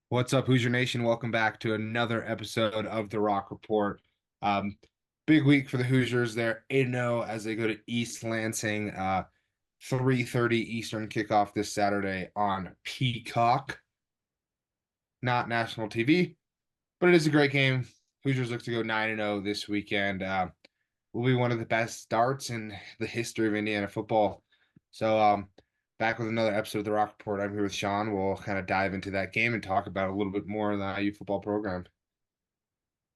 What's up, Hoosier Nation? Welcome back to another episode of the Rock Report. Um, Big week for the Hoosiers. They're 8-0 as they go to East Lansing. 3:30 Eastern kickoff this Saturday on Peacock, not national TV, but it is a great game. Hoosiers look to go 9-0 this weekend. Will be one of the best starts in the history of Indiana football. So, back with another episode of the Rock Report. I'm here with Sean. We'll kind of dive into that game and talk about a little bit more of the IU football program.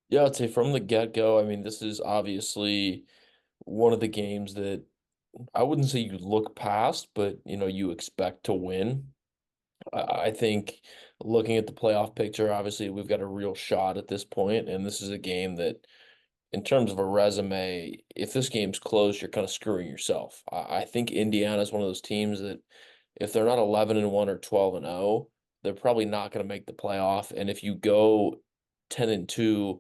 Yeah, I'd say from the get-go, I mean, this is obviously one of the games that I wouldn't say you look past, but you expect to win. I think looking at the playoff picture, obviously we've got a real shot at this point, and this is a game that, in terms of a resume, if this game's close, you're kind of screwing yourself. I think Indiana is one of those teams that if they're not 11-1 or 12-0, they're probably not going to make the playoff. And if you go 10-2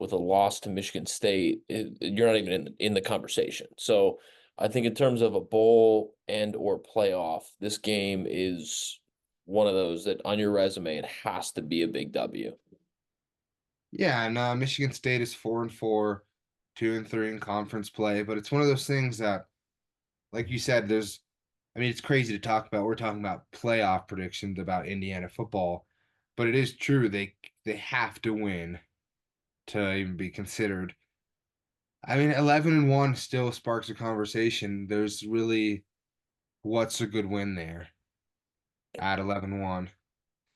with a loss to Michigan State, you're not even in the conversation. So I think in terms of a bowl and or playoff, this game is one of those that on your resume, it has to be a big W. Yeah, and Michigan State is 4-4, 2-3 in conference play, but it's one of those things that, like you said, I mean, it's crazy to talk about. We're talking about playoff predictions about Indiana football, but it is true they have to win to even be considered. I mean, 11-1 still sparks a conversation. There's really what's a good win there at 11-1.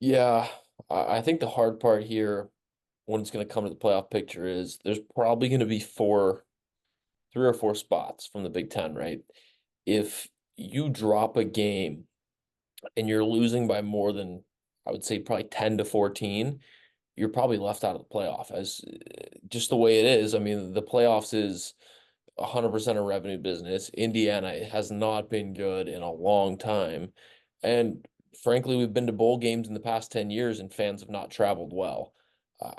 Yeah, I think the hard part here when it's going to come to the playoff picture is there's probably going to be three or four spots from the Big Ten, right? If you drop a game and you're losing by more than, I would say, probably 10-14, you're probably left out of the playoff as just the way it is. I mean, the playoffs is 100% a revenue business. Indiana has not been good in a long time. And frankly, we've been to bowl games in the past 10 years and fans have not traveled well.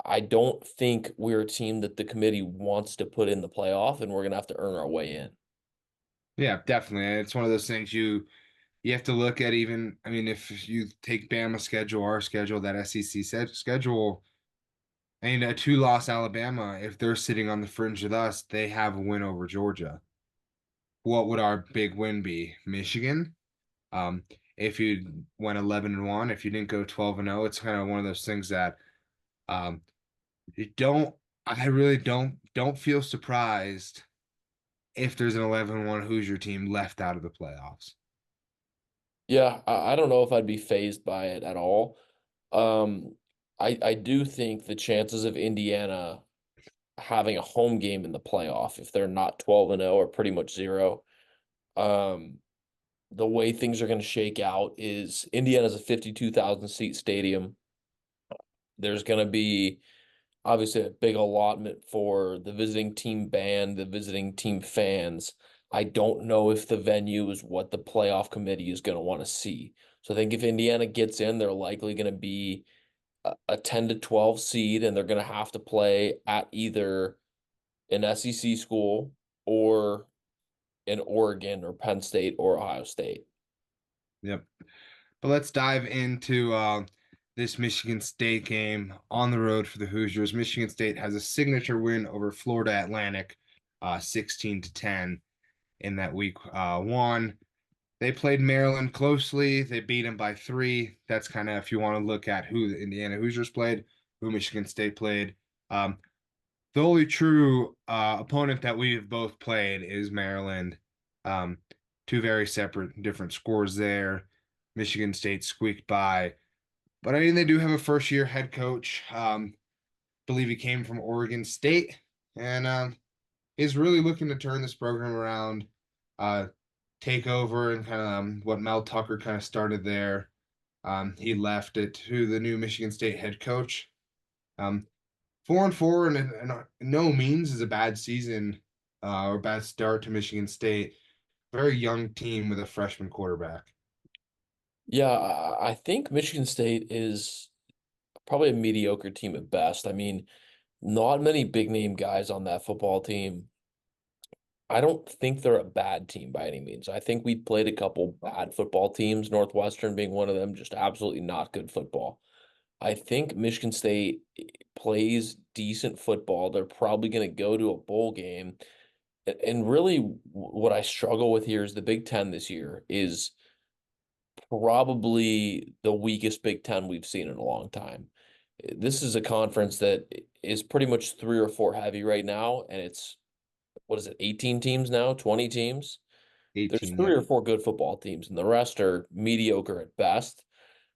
I don't think we're a team that the committee wants to put in the playoff, and we're going to have to earn our way in. Yeah, definitely. And it's one of those things you have to look at even, I mean, if you take Bama's schedule, our schedule, that SEC schedule, I mean, a two-loss Alabama, if they're sitting on the fringe with us, they have a win over Georgia. What would our big win be? Michigan? Um, if you went 11-1, if you didn't go 12-0, it's kind of one of those things that um you don't I really don't feel surprised if there's an 11-1 Hoosier team left out of the playoffs. Yeah, I don't know if I'd be phased by it at all. Um, I do think the chances of Indiana having a home game in the playoff, if they're not 12-0, are pretty much zero. Um, the way things are going to shake out is Indiana's a 52,000 seat stadium. There's going to be obviously a big allotment for the visiting team band, the visiting team fans. I don't know if the venue is what the playoff committee is going to want to see. So I think if Indiana gets in, they're likely going to be a 10 to 12 seed, and they're going to have to play at either an SEC school or in Oregon or Penn State or Ohio State. Yep. But let's dive into this Michigan State game on the road for the Hoosiers. Michigan State has a signature win over Florida Atlantic, 16-10 in that week one. They played Maryland closely. They beat them by three. That's kind of if you want to look at who the Indiana Hoosiers played, who Michigan State played. The only true opponent that we've both played is Maryland. Um, Two very separate, different scores there. Michigan State squeaked by, but I mean they do have a first-year head coach. Believe he came from Oregon State, and is really looking to turn this program around. Uh, Take over and kind of what Mel Tucker kind of started there. He left it to the new Michigan State head coach. Um, 4-4 and no means is a bad season or bad start to Michigan State. Very young team with a freshman quarterback. Yeah, I think Michigan State is probably a mediocre team at best. I mean, not many big name guys on that football team. I don't think they're a bad team by any means. I think we played a couple bad football teams, Northwestern being one of them, just absolutely not good football. I think Michigan State plays decent football. They're probably going to go to a bowl game. And really, what I struggle with here is the Big Ten this year is probably the weakest Big Ten we've seen in a long time. This is a conference that is pretty much three or four heavy right now, and it's what is it, 18 teams now, 20 teams? There's 18. three Yep. or four good football teams, and the rest are mediocre at best.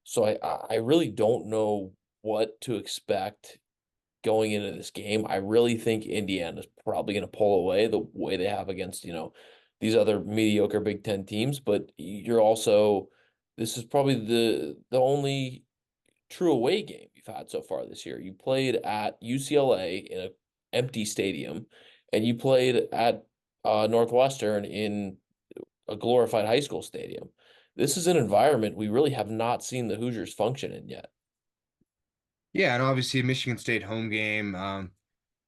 So I really don't know what to expect going into this game. I really think Indiana's probably going to pull away the way they have against, these other mediocre Big Ten teams. But you're also, this is probably the only true away game you've had so far this year. You played at UCLA in an empty stadium, and you played at Northwestern in a glorified high school stadium. This is an environment we really have not seen the Hoosiers function in yet. Yeah, and obviously Michigan State home game.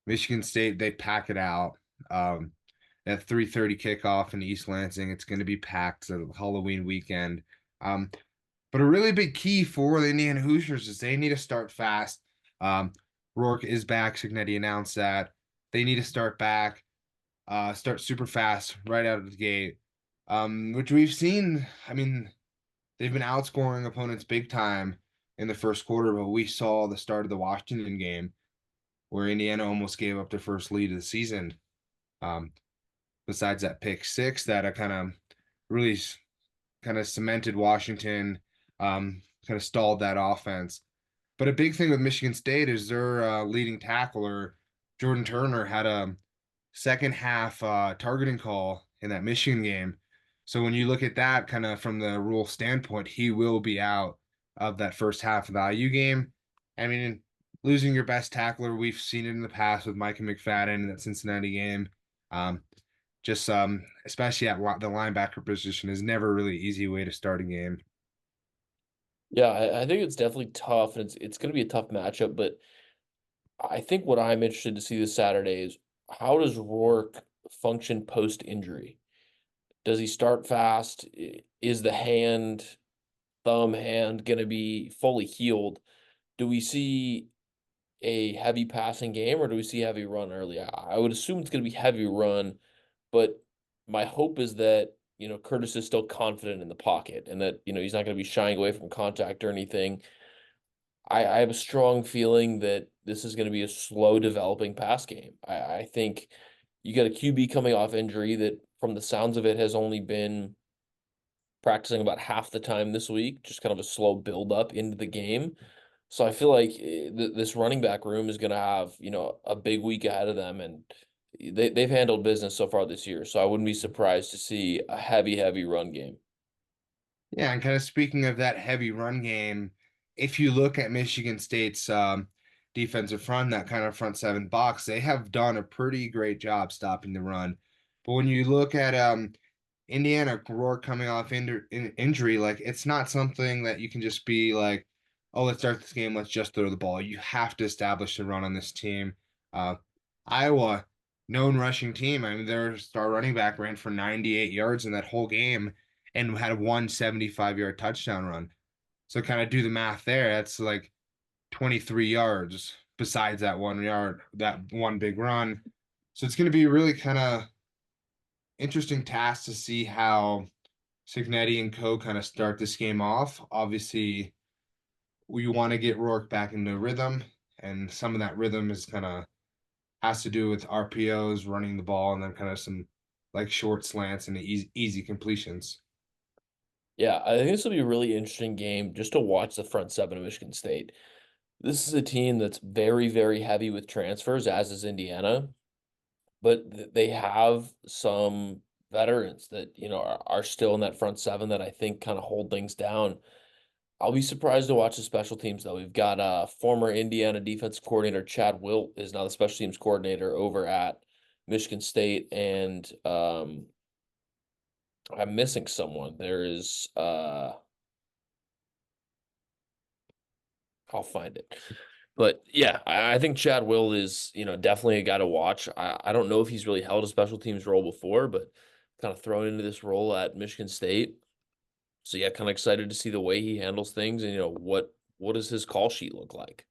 Michigan State, they pack it out. Um, that 3:30 kickoff in East Lansing, it's going to be packed. So Halloween weekend. Um, but a really big key for the Indiana Hoosiers is they need to start fast. Um, Rourke is back. Signetti announced that they need to start back, start super fast right out of the gate. Which we've seen. I mean, they've been outscoring opponents big time in the first quarter, but we saw the start of the Washington game where Indiana almost gave up their first lead of the season. Um, Besides that pick six that I kind of really kind of cemented Washington, kind of stalled that offense. But a big thing with Michigan State is their leading tackler, Jordan Turner, had a second half targeting call in that Michigan game. So when you look at that kind of from the rule standpoint, he will be out of that first half of the IU game. I mean, losing your best tackler, we've seen it in the past with Micah McFadden in that Cincinnati game. Um, Especially at the linebacker position is never a really easy way to start a game. Yeah, I think it's definitely tough, and it's going to be a tough matchup. But I think what I'm interested to see this Saturday is how does Rourke function post injury? Does he start fast? Is the thumb hand going to be fully healed? Do we see a heavy passing game or do we see heavy run early? I would assume it's going to be heavy run, but my hope is that, Curtis is still confident in the pocket and that, he's not going to be shying away from contact or anything. I have a strong feeling that this is going to be a slow developing pass game. I think you got a QB coming off injury that, from the sounds of it, has only been practicing about half the time this week, just kind of a slow build up into the game. So I feel like this running back room is going to have, a big week ahead of them, and they've handled business so far this year. So I wouldn't be surprised to see a heavy, heavy run game. Yeah, and kind of speaking of that heavy run game, if you look at Michigan State's defensive front, that kind of front seven box, they have done a pretty great job stopping the run. But when you look at Indiana Rourke coming off injury, like it's not something that you can just be like, oh, let's start this game, let's just throw the ball. You have to establish the run on this team. Uh, Iowa, known rushing team. I mean, their star running back ran for 98 yards in that whole game and had a 175-yard touchdown run. So kind of do the math there. That's like 23 yards besides that 1 yard, that one big run. So it's going to be really kind of interesting task to see how Signetti and co kind of start this game off. Obviously, we want to get Rourke back into rhythm, and some of that rhythm is kind of has to do with RPOs, running the ball, and then kind of some like short slants and easy completions. Yeah, I think this will be a really interesting game just to watch the front seven of Michigan State. This is a team that's very, very heavy with transfers, as is Indiana, but they have some veterans that, are still in that front seven that I think kind of hold things down. I'll be surprised to watch the special teams though. We've got former Indiana defensive coordinator Chad Wilt is now the special teams coordinator over at Michigan State, and I'm missing someone. There is I'll find it. But yeah, I think Chad Will is, definitely a guy to watch. I don't know if he's really held a special teams role before, but kind of thrown into this role at Michigan State. So yeah, kind of excited to see the way he handles things and what what does his call sheet look like?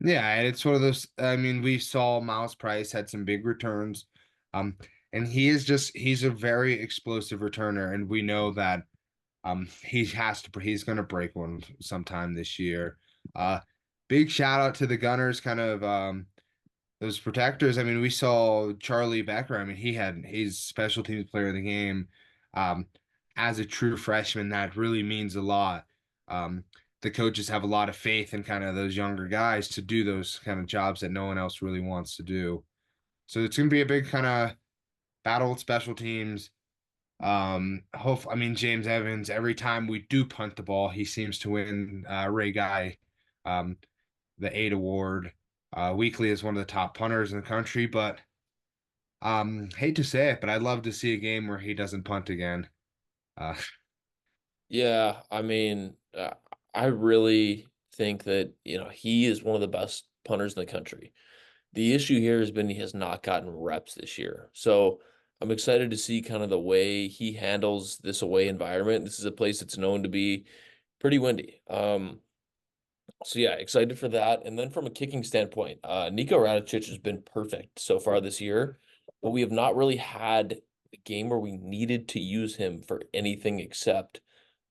Yeah, and it's one of those. I mean, we saw Miles Price had some big returns, um, and he's a very explosive returner, and we know that he's going to break one sometime this year. Uh, Big shout out to the Gunners, kind of those protectors. I mean, we saw Charlie Becker. I mean, he's special teams player of the game. Um, as a true freshman, that really means a lot. Um, the coaches have a lot of faith in kind of those younger guys to do those kind of jobs that no one else really wants to do. So it's going to be a big kind of battle with special teams. I mean, James Evans, every time we do punt the ball, he seems to win Ray Guy, um, the 8 award. Weekly is one of the top punters in the country, but hate to say it, but I'd love to see a game where he doesn't punt again. Uh, Yeah, I mean, I really think that, he is one of the best punters in the country. The issue here has been he has not gotten reps this year. So I'm excited to see kind of the way he handles this away environment. This is a place that's known to be pretty windy. So yeah, excited for that. And then from a kicking standpoint, Nico Radicic has been perfect so far this year, but we have not really had a game where we needed to use him for anything except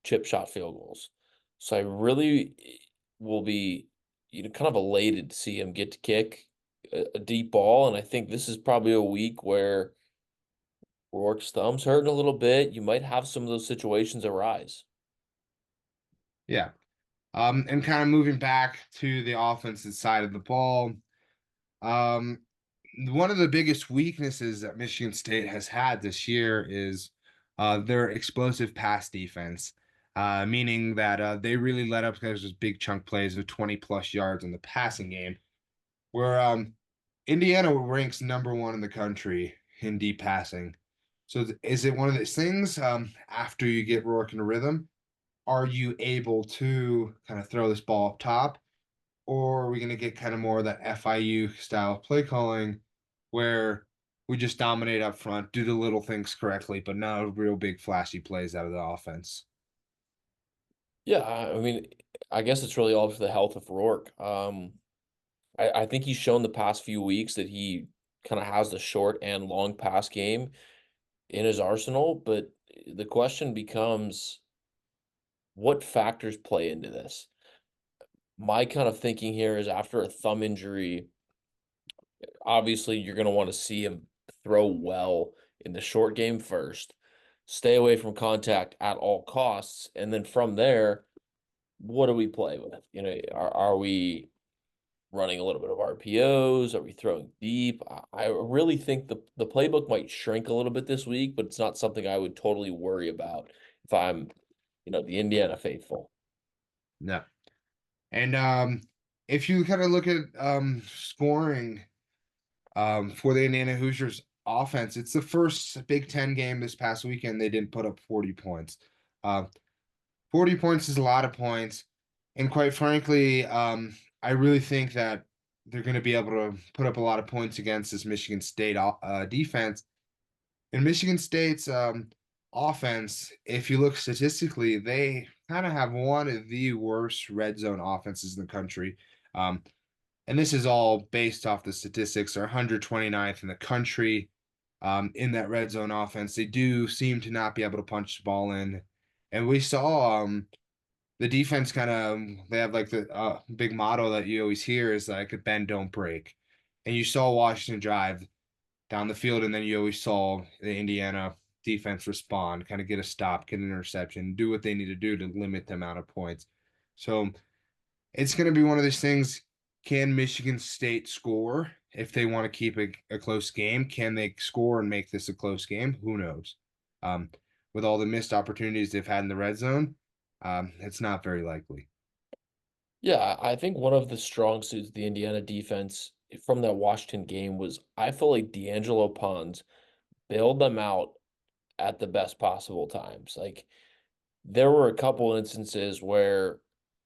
chip shot field goals. So I really will be, kind of elated to see him get to kick a deep ball. And I think this is probably a week where Rourke's thumb's hurting a little bit. You might have some of those situations arise. yeah. And kind of moving back to the offensive side of the ball. Um, One of the biggest weaknesses that Michigan State has had this year is their explosive pass defense, meaning that they really let up those big chunk plays of 20 plus yards in the passing game, where Indiana ranks number 1 in the country in deep passing. So is it one of those things after you get Rourke in a rhythm? Are you able to kind of throw this ball up top? Or are we going to get kind of more of that FIU style play calling where we just dominate up front, do the little things correctly, but not real big flashy plays out of the offense? Yeah, I mean, I guess it's really all for the health of Rourke. I think he's shown the past few weeks that he kind of has the short and long pass game in his arsenal, but the question becomes what factors play into this? My kind of thinking here is after a thumb injury, obviously you're going to want to see him throw well in the short game first, stay away from contact at all costs, and then from there, what do we play with? Are we running a little bit of RPOs? Are we throwing deep? I really think the playbook might shrink a little bit this week, but it's not something I would totally worry about if I'm, the Indiana faithful. No. And if you kind of look at scoring for the Indiana Hoosiers offense, it's the first Big Ten game this past weekend. They didn't put up 40 points. Uh, 40 points is a lot of points. And quite frankly, I really think that they're going to be able to put up a lot of points against this Michigan State defense. And Michigan State's offense, if you look statistically, they kind of have one of the worst red zone offenses in the country. Um, and this is all based off the statistics. They're 129th in the country in that red zone offense. They do seem to not be able to punch the ball in. And we saw the defense kind of they have like the big motto that you always hear is like bend don't break, and you saw Washington drive down the field, and then you always saw the Indiana defense respond, kind of get a stop, get an interception, do what they need to do to limit the amount of points. So it's going to be one of those things. Can Michigan State score if they want to keep a close game? Can they score and make this a close game? Who knows? Um, with all the missed opportunities they've had in the red zone, it's not very likely. Yeah, I think one of the strong suits of the Indiana defense from that Washington game was I feel like D'Angelo Pons bailed them out at the best possible times. Like there were a couple instances where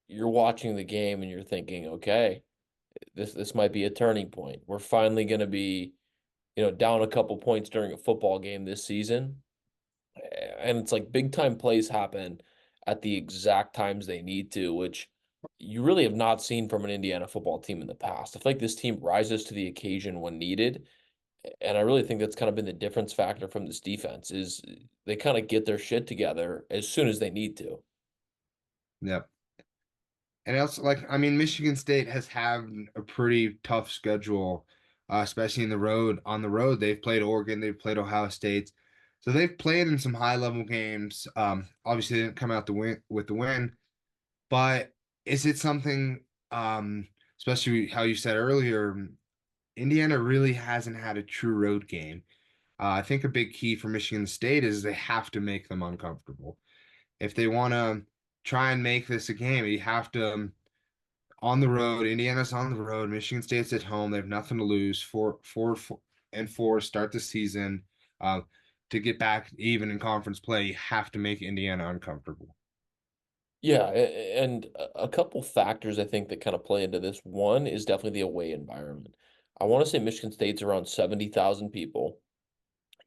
you're watching the game and you're thinking, okay, this might be a turning point. We're finally going to be, down a couple points during a football game this season. And it's like big time plays happen at the exact times they need to, which you really have not seen from an Indiana football team in the past. I feel like this team rises to the occasion when needed, and I really think that's kind of been the difference factor from this defense is they kind of get their shit together as soon as they need to. Yep. And also, like, I mean, Michigan State has had a pretty tough schedule, especially in the road. On the road, they've played Oregon, they've played Ohio State, so they've played in some high level games. Obviously, they didn't come out the win with the win, but is it something? Especially how you said earlier, Indiana really hasn't had a true road game. I think a big key for Michigan State is they have to make them uncomfortable. If they want to try and make this a game, you have to on the road. Indiana's on the road. Michigan State's at home. They have nothing to lose. Four start the season. Uh, to get back even in conference play, you have to make Indiana uncomfortable. Yeah, and a couple factors I think that kind of play into this. One is definitely the away environment. I want to say Michigan State's around 70,000 people.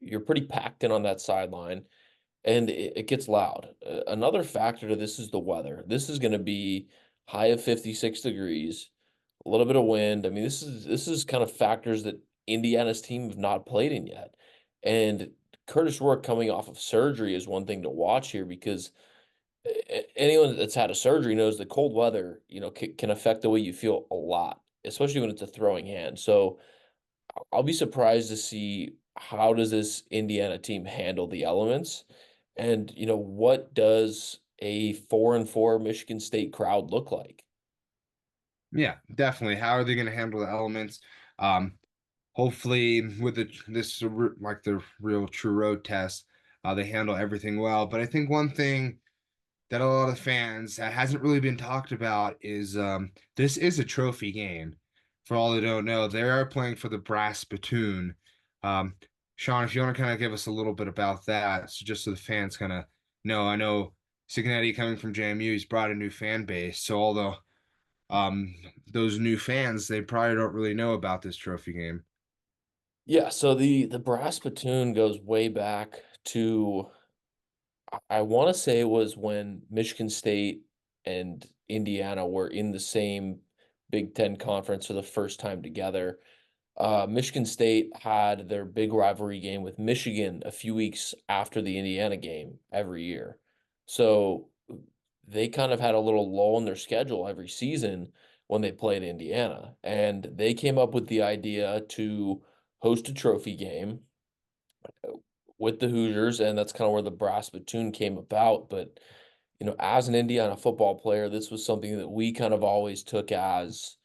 You're pretty packed in on that sideline, and it gets loud. Another factor to this is the weather. This is going to be high of 56 degrees, a little bit of wind. I mean, this is kind of factors that Indiana's team have not played in yet. And Curtis Rourke coming off of surgery is one thing to watch here because anyone that's had a surgery knows that cold weather, can affect the way you feel a lot, especially when it's a throwing hand. So I'll be surprised to see how does this Indiana team handle the elements, and what does a 4-4 Michigan State crowd look like? Yeah, definitely. How are they going to handle the elements? Um, Hopefully, with like the real true road test, they handle everything well. But I think one thing that a lot of fans that hasn't really been talked about is this is a trophy game. For all that don't know, they are playing for the brass spittoon. Um, Sean, if you want to kind of give us a little bit about that, so just so the fans kind of know. I know Signetti coming from JMU, he's brought a new fan base. So although um, those new fans, they probably don't really know about this trophy game. Yeah, so the brass platoon goes way back to I want to say it was when Michigan State and Indiana were in the same Big Ten conference for the first time together. Michigan State had their big rivalry game with Michigan a few weeks after the Indiana game every year. So they kind of had a little lull in their schedule every season when they played Indiana. And they came up with the idea to host a trophy game with the Hoosiers, and that's kind of where the brass platoon came about. But, as an Indiana football player, this was something that we kind of always took as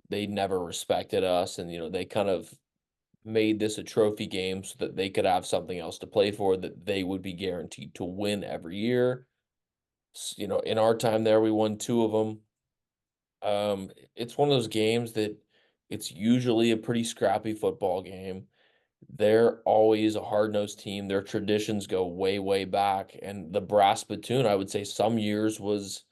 they never respected us. And, they kind of made this a trophy game so that they could have something else to play for that they would be guaranteed to win every year. In our time there, we won two of them. It's one of those games that it's usually a pretty scrappy football game. They're always a hard-nosed team. Their traditions go way, way back. And the brass spittoon, I would say some years was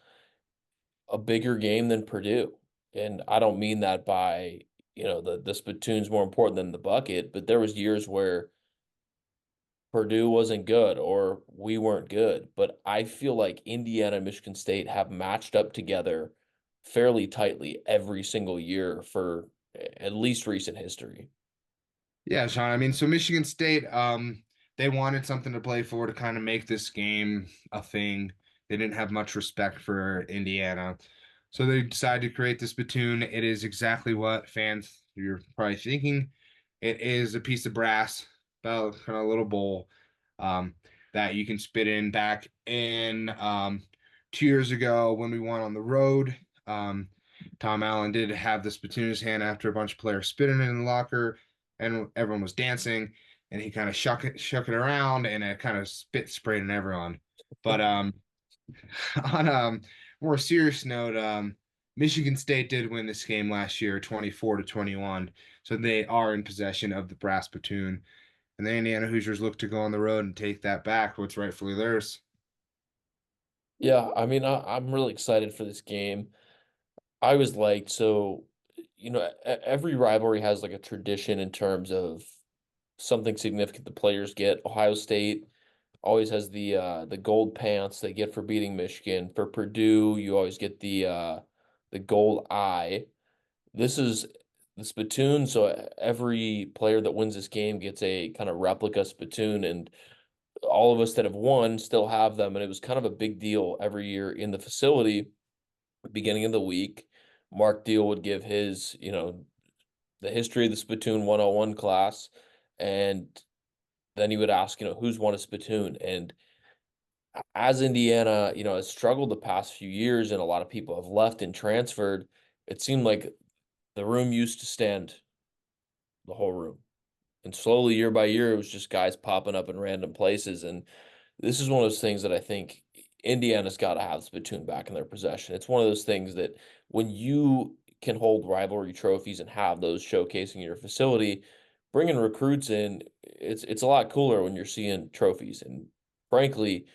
a bigger game than Purdue. And I don't mean that by, the spittoon's more important than the bucket, but there was years where Purdue wasn't good or we weren't good. But I feel like Indiana and Michigan State have matched up together fairly tightly every single year for at least recent history. Yeah, Sean. I mean, so Michigan State, they wanted something to play for to kind of make this game a thing. They didn't have much respect for Indiana. So they decided to create this platoon. It is exactly what fans you're probably thinking. It is a piece of brass, about kind of a little bowl, um, that you can spit in. Back in 2 years ago when we won on the road, Tom Allen did have the spittoon in his hand after a bunch of players spit in it in the locker and everyone was dancing, and he kind of shook it around, and it kind of spit sprayed on everyone. But on a more serious note, Michigan State did win this game last year, 24-21, so they are in possession of the brass platoon, and the Indiana Hoosiers look to go on the road and take that back, what's rightfully theirs. Yeah, I mean, I'm really excited for this game. I was like, so, every rivalry has like a tradition in terms of something significant the players get. Ohio State always has the gold pants they get for beating Michigan. For Purdue, you always get the gold eye. This is the spittoon, so every player that wins this game gets a kind of replica spittoon, and all of us that have won still have them. And it was kind of a big deal every year in the facility. Beginning of the week, Mark Deal would give his, the history of the spittoon 101 class, and then he would ask, who's won a spittoon. And as Indiana, has struggled the past few years and a lot of people have left and transferred, it seemed like the room used to stand the whole room. And slowly, year by year, it was just guys popping up in random places. And this is one of those things that I think Indiana's got to have the spittoon back in their possession. It's one of those things that when you can hold rivalry trophies and have those showcasing your facility, bringing recruits in, it's a lot cooler when you're seeing trophies. And frankly,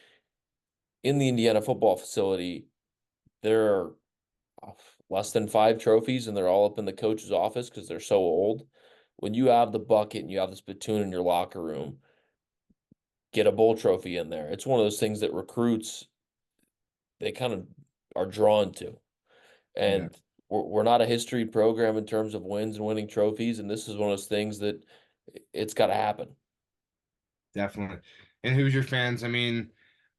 in the Indiana football facility, there are less than 5 trophies, and they're all up in the coach's office because they're so old. When you have the bucket and you have the spittoon in your locker room, get a bowl trophy in there. It's one of those things that recruits they kind of are drawn to. Yeah, And we're not a history program in terms of wins and winning trophies, and this is one of those things that it's got to happen. definitely. And Hoosier fans, I mean,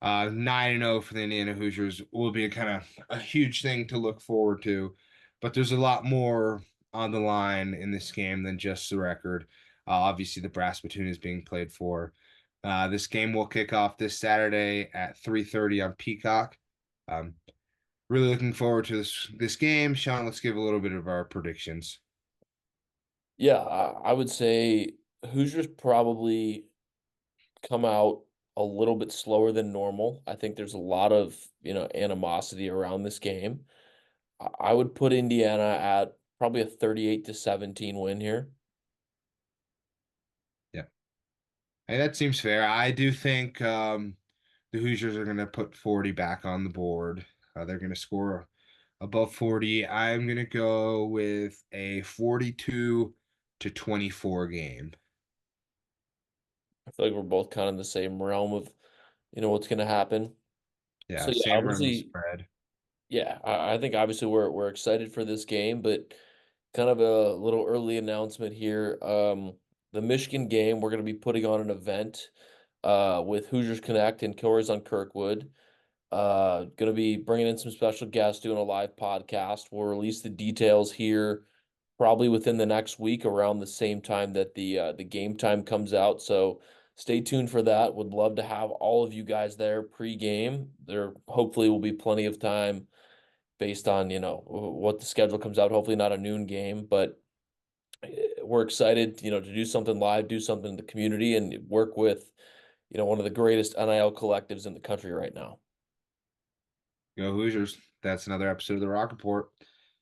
9-0 for the Indiana Hoosiers will be a kind of a huge thing to look forward to. But there's a lot more on the line in this game than just the record. Obviously, the brass platoon is being played for. This game will kick off this Saturday at 3:30 on Peacock. Um, really looking forward to this game. Sean, let's give a little bit of our predictions. Yeah, I would say Hoosiers probably come out a little bit slower than normal. I think there's a lot of, animosity around this game. I would put Indiana at probably a 38-17 win here. Yeah, hey, that seems fair. I do think the Hoosiers are going to put 40 back on the board. They're going to score above 40. I'm going to go with a 42-24 game. I feel like we're both kind of in the same realm of, what's going to happen. Yeah, So yeah, same run the obviously, spread. yeah, I think obviously we're excited for this game, but kind of a little early announcement here. The Michigan game, we're going to be putting on an event with Hoosiers Connect and Killers on Kirkwood. Going to be bringing in some special guests, doing a live podcast. We'll release the details here probably within the next week around the same time that the game time comes out. So stay tuned for that. Would love to have all of you guys there pre-game. There hopefully will be plenty of time based on, what the schedule comes out. Hopefully not a noon game, but we're excited, to do something live, do something in the community and work with, one of the greatest NIL collectives in the country right now. Go Hoosiers. That's another episode of the Rock Report.